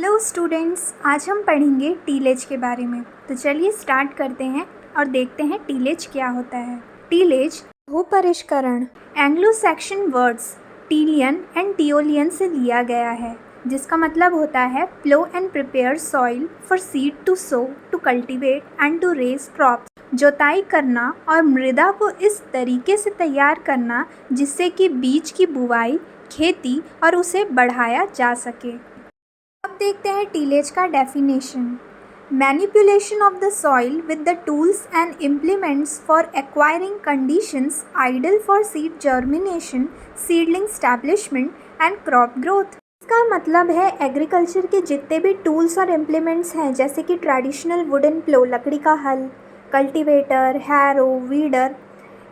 Hello students, आज हम पढ़ेंगे टीलेज के बारे में। तो चलिए स्टार्ट करते हैं और देखते हैं टीलेज क्या होता है। टीलेज भूपरिष्करण Anglo Saxon words tilian and teolian से लिया गया है, जिसका मतलब होता है plough and prepare soil for seed to sow, to cultivate and to raise crops. जोताई करना और मृदा को इस तरीके से तैयार करना जिससे कि बीज की बुवाई, खेती और उसे बढ़ाया जा सके। अब देखते हैं टीलेज का definition. Manipulation of the soil with the tools and implements for acquiring conditions ideal for seed germination, seedling establishment and crop growth. इसका मतलब है एग्रीकल्चर के जितने भी टूल्स और इम्प्लीमेंट्स हैं, जैसे कि ट्रेडिशनल वुडन प्लो लकड़ी का हल, कल्टीवेटर, हैरो, वीडर,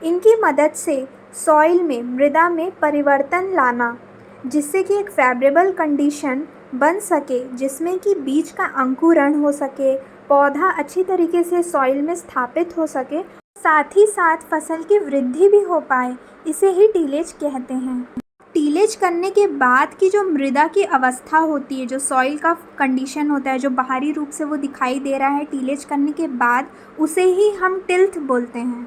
इनकी मदद से सॉइल में, मृदा में परिवर्तन लाना जिससे कि एक फेवरेबल कंडीशन बन सके, जिसमें कि बीज का अंकुरण हो सके, पौधा अच्छी तरीके से सॉइल में स्थापित हो सके, साथ ही साथ फसल की वृद्धि भी हो पाए। इसे ही टीलेज कहते हैं। टीलेज करने के बाद की जो मृदा की अवस्था होती है, जो सॉइल का कंडीशन होता है, जो बाहरी रूप से वो दिखाई दे रहा है टीलेज करने के बाद, उसे ही हम टिल्थ बोलते हैं।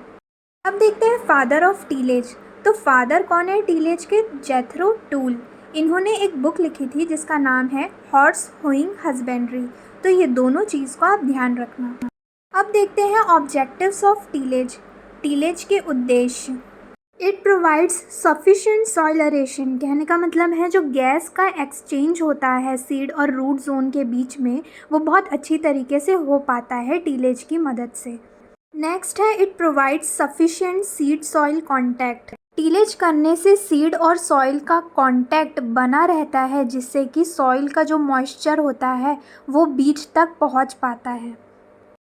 अब देखते हैं फादर ऑफ टीलेज। तो फादर कौन है टीलेज के? जेथरो टूल। इन्होंने एक बुक लिखी थी जिसका नाम है हॉर्स होइंग हस्बेंड्री। तो ये दोनों चीज़ को आप ध्यान रखना। अब देखते हैं ऑब्जेक्टिव्स ऑफ टीलेज। टीलेज के उद्देश्य। It provides sufficient soil aeration. कहने का मतलब है जो गैस का एक्सचेंज होता है सीड और रूट जोन के बीच में, वो बहुत अच्छी तरीके से हो पाता है टीलेज की मदद से। नेक्स्ट है it provides sufficient seed soil contact. Tillage करने से सीड और सॉइल का कांटेक्ट बना रहता है, जिससे कि सॉइल का जो मॉइस्चर होता है वो बीज तक पहुंच पाता है।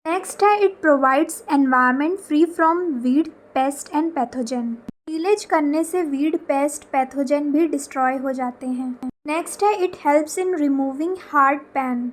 नेक्स्ट है it provides environment free from weed, paste and pathogen. Tillage करने से वीड, पेस्ट, पैथोजन भी डिस्ट्रॉय हो जाते हैं। नेक्स्ट है it helps in removing hard pan.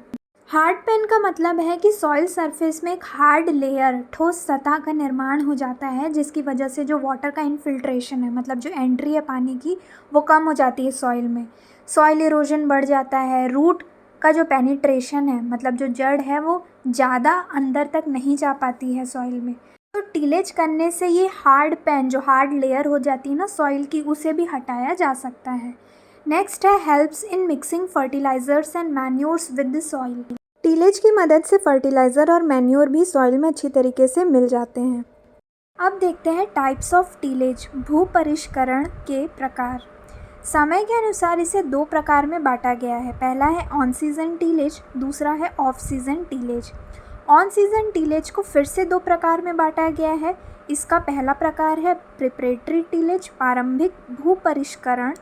Hard pan का मतलब है कि सॉइल सरफेस में एक हार्ड लेयर, ठोस सतह का निर्माण हो जाता है, जिसकी वजह से जो वाटर का इन्फिल्ट्रेशन है, मतलब जो एंट्री है पानी की, वो कम हो जाती है सॉइल में। सॉइल इरोजन बढ़ जाता है। रूट का जो पेनिट्रेशन है, मतलब जो जड़ है, वो ज़्यादा अंदर तक नहीं जा पाती है सॉइल में। तो टीलेज करने से ये हार्ड पैन, जो हार्ड लेयर हो जाती है ना सॉइल की, उसे भी हटाया जा सकता है। नेक्स्ट है helps in mixing fertilisers and manures with the soil. Tillage की मदद से फर्टिलाइज़र और मैन्योर भी सॉइल में अच्छी तरीके से मिल जाते हैं। अब देखते हैं टाइप्स ऑफ टीलेज, भूपरिष्करण के प्रकार। समय के अनुसार इसे दो प्रकार में बांटा गया है। पहला है ऑन सीजन टीलेज, दूसरा है off season tillage. On season tillage को फिर से दो प्रकार में बांटा गया है। इसका पहला प्रकार है प्रिपरेटरी टीलेज, प्रारंभिक भूपरिष्करण,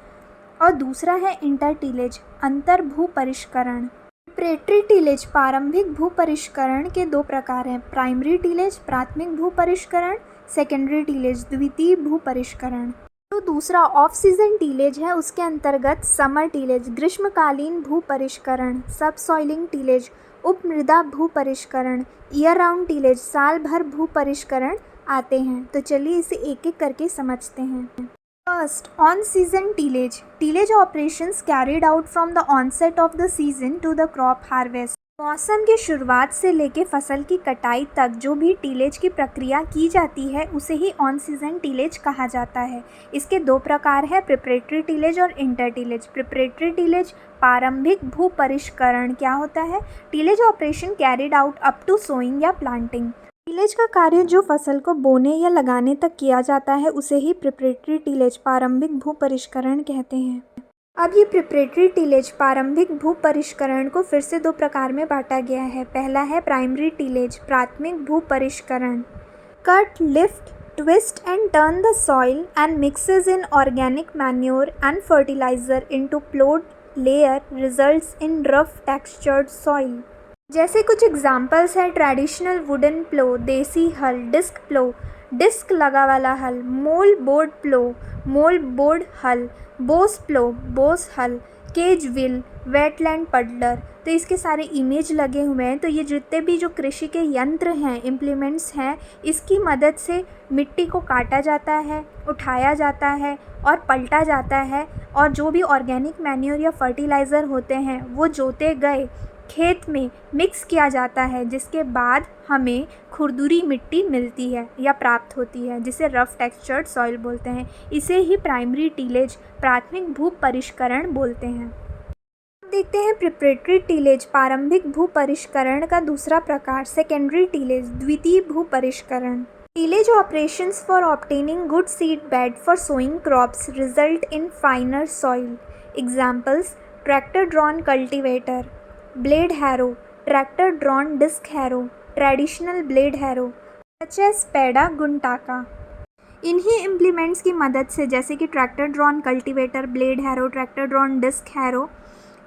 और दूसरा है इंटर टीलेज, अंतर भूपरिष्करण। प्रिपरेटरी टीलेज, प्रारंभिक भूपरिष्करण के दो प्रकार हैं। प्राइमरी टीलेज, प्राथमिक भूपरिष्करण, सेकेंडरी टीलेज, द्वितीय भूपरिष्करण। तो दूसरा ऑफ सीजन टीलेज है, उसके अंतर्गत समर टीलेज, ग्रीष्मकालीन भूपरिष्करण, सब सॉइलिंग टीलेज, उपमृदा भूपरिष्करण, ईयर राउंड टीलेज, साल भर भूपरिष्करण आते हैं। तो चलिए इसे एक एक करके समझते हैं। First, on-season tillage. Tillage operations carried out from the onset of the season to the crop harvest. मौसम की शुरुआत से लेके फसल की कटाई तक जो भी टीलेज की प्रक्रिया की जाती है, उसे ही ऑन सीजन टीलेज कहा जाता है। इसके दो प्रकार है, प्रिपरेटरी टीलेज और इंटर टीलेज। प्रिपरेटरी टीलेज, प्रारंभिक भूपरिष्करण क्या होता है? Tillage operation carried out up to sowing या प्लांटिंग। टीलेज का कार्य जो फसल को बोने या लगाने तक किया जाता है, उसे ही प्रिपरेटरी टीलेज, प्रारंभिक भूपरिष्करण कहते हैं। अब ये प्रिपरेटरी टीलेज, प्रारंभिक भूपरिष्करण को फिर से दो प्रकार में बांटा गया है। पहला है प्राइमरी टीलेज, प्राथमिक भूपरिष्करण। Cut, lift, twist and turn the soil and mixes in organic manure and fertiliser into ploughed layer results in rough textured soil. जैसे कुछ एग्जाम्पल्स हैं, ट्रेडिशनल वुडन प्लो, देसी हल, डिस्क प्लो, डिस्क लगा वाला हल, मोल बोर्ड प्लो, मोल बोर्ड हल, बोस प्लो, बोस हल, केज व्हील, वेटलैंड पडलर। तो इसके सारे इमेज लगे हुए हैं। तो ये जितने भी जो कृषि के यंत्र हैं, इम्प्लीमेंट्स हैं, इसकी मदद से मिट्टी को काटा जाता है, उठाया जाता है और पलटा जाता है, और जो भी ऑर्गेनिक मैन्योर या फर्टिलाइज़र होते हैं वो जोते गए खेत में मिक्स किया जाता है, जिसके बाद हमें खुरदुरी मिट्टी मिलती है या प्राप्त होती है, जिसे रफ टेक्सचर्ड सॉइल बोलते हैं। इसे ही प्राइमरी टीलेज, प्राथमिक भू परिष्करण बोलते हैं। देखते हैं प्रिपरेटरी टीलेज, प्रारंभिक भू परिष्करण का दूसरा प्रकार। सेकेंडरी टीलेज, द्वितीय भू परिष्करण। Tillage operations for obtaining good seed bed for sowing crops result in finer soil. Examples: tractor drawn cultivator, blade harrow, tractor drawn disc harrow, traditional blade harrow, such as पैडा गुंटाका। इन्हीं implements की मदद से, जैसे कि tractor drawn cultivator, blade harrow, tractor drawn disc harrow,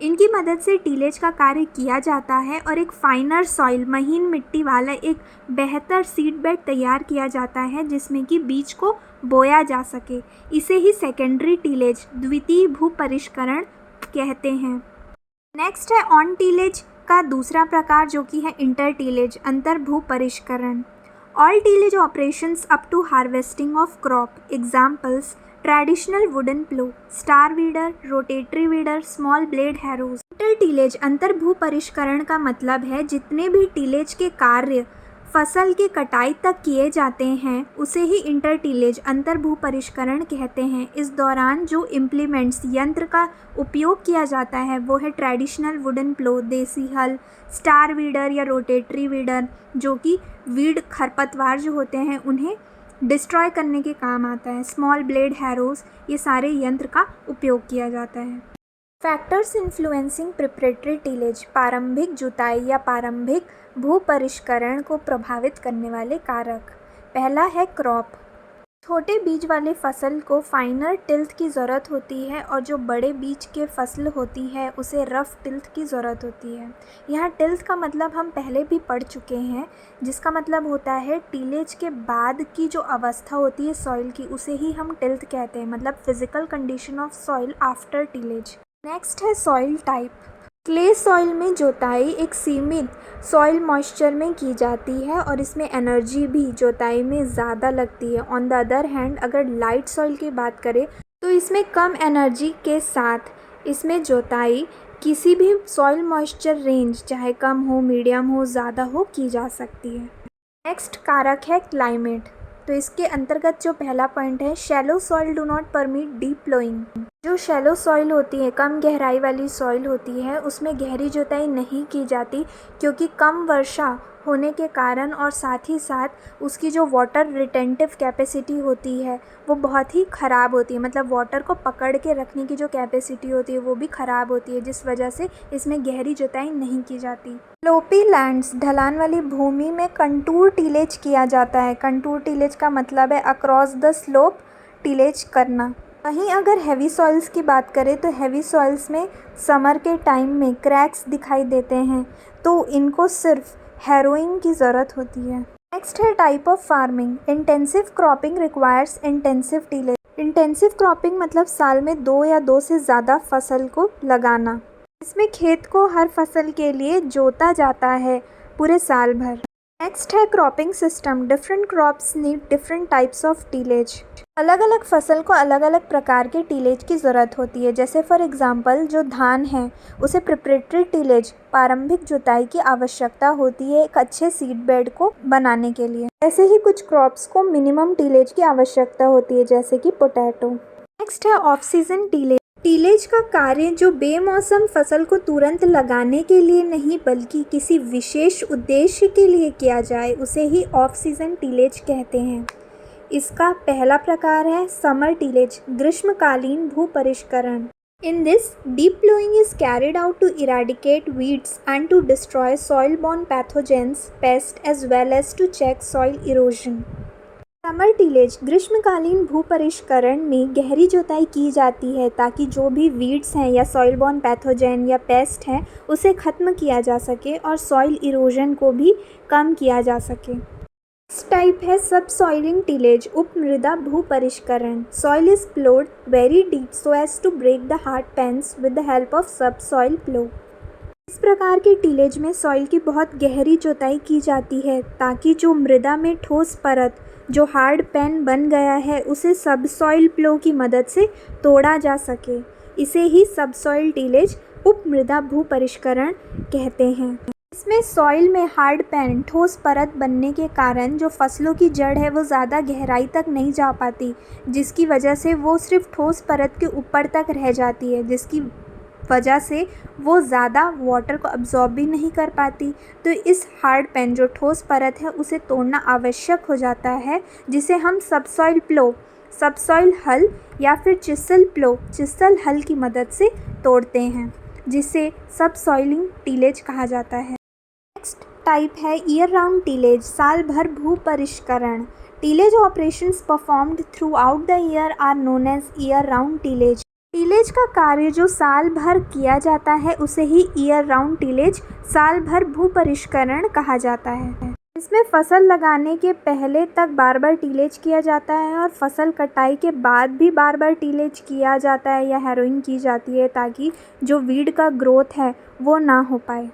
इनकी मदद से टीलेज का कार्य किया जाता है और एक फाइनर सॉइल, महीन मिट्टी वाला एक बेहतर सीड बेड तैयार किया जाता है, जिसमें कि बीज को बोया जा सके। इसे ही सेकेंडरी टीलेज, द्वितीय भू परिष्करण कहते हैं। नेक्स्ट है ऑन टीलेज का दूसरा प्रकार, जो कि है इंटर टीलेज, अंतर भू परिष्करण। All tillage operations up to harvesting of crop. Examples: traditional wooden plough, star weeder, rotatory weeder, small blade harrows. Inter tillage, अंतर भू परिष्करण का मतलब है जितने भी टीलेज के कार्य फसल के कटाई तक किए जाते हैं, उसे ही इंटर टीलेज, अंतर भू परिष्करण कहते हैं। इस दौरान जो इम्प्लीमेंट्स, यंत्र का उपयोग किया जाता है, वो है ट्रेडिशनल वुडन प्लो, देसी हल, स्टार वीडर या रोटेटरी वीडर, जो कि वीड, खरपतवार जो होते हैं उन्हें डिस्ट्रॉय करने के काम आता है। स्मॉल ब्लेड हैरोज, ये सारे यंत्र का उपयोग किया जाता है। फैक्टर्स इन्फ्लुएंसिंग प्रिपरेटरी टीलेज, प्रारंभिक जुताई या प्रारंभिक भू परिष्करण को प्रभावित करने वाले कारक। पहला है क्रॉप। छोटे बीज वाले फसल को फाइनर टिल्थ की ज़रूरत होती है और जो बड़े बीज के फसल होती है उसे रफ टिल्थ की ज़रूरत होती है। यहाँ टिल्थ का मतलब हम पहले भी पढ़ चुके हैं, जिसका मतलब होता है टीलेज के बाद की जो अवस्था होती है सॉइल की, उसे ही हम टिल्थ कहते हैं, मतलब physical condition of soil after tillage. Next है सॉइल टाइप। क्ले सॉइल में जोताई एक सीमित सॉइल मॉइस्चर में की जाती है और इसमें एनर्जी भी जोताई में ज़्यादा लगती है। ऑन द अदर हैंड, अगर लाइट सॉइल की बात करें तो इसमें कम एनर्जी के साथ इसमें जोताई किसी भी सॉइल मॉइस्चर रेंज, चाहे कम हो, मीडियम हो, ज़्यादा हो, की जा सकती है। नेक्स्ट कारक है क्लाइमेट। तो इसके अंतर्गत जो पहला पॉइंट है, shallow soil do not permit deep ploughing. जो शैलो सॉइल होती है, कम गहराई वाली सॉइल होती है, उसमें गहरी जुताई नहीं की जाती, क्योंकि कम वर्षा होने के कारण और साथ ही साथ उसकी जो वाटर रिटेंटिव कैपेसिटी होती है वो बहुत ही ख़राब होती है, मतलब वाटर को पकड़ के रखने की जो कैपेसिटी होती है वो भी ख़राब होती है, जिस वजह से इसमें गहरी जुताई नहीं की जाती। स्लोपी लैंड्स, ढलान वाली भूमि में कंटूर टीलेज किया जाता है। कंटूर टीलेज का मतलब है अक्रॉस द स्लोप टीलेज करना। वहीं अगर हैवी सॉइल्स की बात करें तो हैवी सॉइल्स में समर के टाइम में क्रैक्स दिखाई देते हैं, तो इनको सिर्फ हैरोइंग की ज़रूरत होती है। नेक्स्ट है type of farming. Intensive cropping requires intensive tillage. Intensive cropping मतलब साल में 2 या 2 से ज़्यादा फसल को लगाना। इसमें खेत को हर फसल के लिए जोता जाता है पूरे साल भर। नेक्स्ट है cropping system. Different crops need different types of tillage. अलग अलग फसल को अलग अलग प्रकार के टीलेज की ज़रूरत होती है। जैसे फॉर एग्जांपल जो धान है उसे प्रिपरेटरी टीलेज, प्रारंभिक जुताई की आवश्यकता होती है एक अच्छे सीड बेड को बनाने के लिए। ऐसे ही कुछ क्रॉप्स को मिनिमम टीलेज की आवश्यकता होती है, जैसे कि पोटैटो। नेक्स्ट है ऑफ सीजन टीलेज। टीलेज का कार्य जो बेमौसम फसल को तुरंत लगाने के लिए नहीं बल्कि किसी विशेष उद्देश्य के लिए किया जाए, उसे ही ऑफ सीजन टीलेज कहते हैं। इसका पहला प्रकार है समर टीलेज, ग्रीष्मकालीन भू परिष्करण। In this, deep plowing is carried out to eradicate weeds and to destroy soil-borne pathogens, pests as well as to check soil erosion. Summer tillage, ग्रीष्मकालीन भू परिष्करण में गहरी जुताई की जाती है ताकि जो भी वीड्स हैं या सॉइल बॉर्न पैथोजेन या पेस्ट हैं उसे ख़त्म किया जा सके और सॉइल इरोजन को भी कम किया जा सके। इस टाइप है सब सॉइलिंग टीलेज, उप मृदा भू परिष्करण। Soil is ploughed very deep so as to break the hard pans with the help of sub soil plough. इस प्रकार के टीलेज में सॉइल की बहुत गहरी जुताई की जाती है ताकि जो मृदा में ठोस परत जो हार्ड पेन बन गया है उसे सब सॉइल प्लो की मदद से तोड़ा जा सके। इसे ही सब सॉइल टीलेज, उपमृदा भू परिष्करण कहते हैं। इसमें सॉइल में हार्ड पैन ठोस परत बनने के कारण जो फसलों की जड़ है वो ज़्यादा गहराई तक नहीं जा पाती, जिसकी वजह से वो सिर्फ ठोस परत के ऊपर तक रह जाती है, जिसकी वजह से वो ज़्यादा वाटर को अब्जॉर्ब भी नहीं कर पाती। तो इस हार्ड पैन जो ठोस परत है उसे तोड़ना आवश्यक हो जाता है, जिसे हम सबसॉइल प्लो, सबसॉइल हल या फिर चिसल हल की मदद से तोड़ते हैं, जिसे सबसॉइलिंग टीलेज कहा जाता है। नेक्स्ट टाइप है ईयर राउंड टीलेज, साल भर भू परिष्करण। Tillage operations performed throughout the year are known as year round tillage. Tillage का कार्य जो साल भर किया जाता है उसे ही ईयर राउंड टीलेज, साल भर भू परिष्करण कहा जाता है। इसमें फसल लगाने के पहले तक बार बार टीलेज किया जाता है और फसल कटाई के बाद भी बार बार टीलेज किया जाता है या हैरोइंग की जाती है, ताकि जो वीड का ग्रोथ है वो ना हो पाए।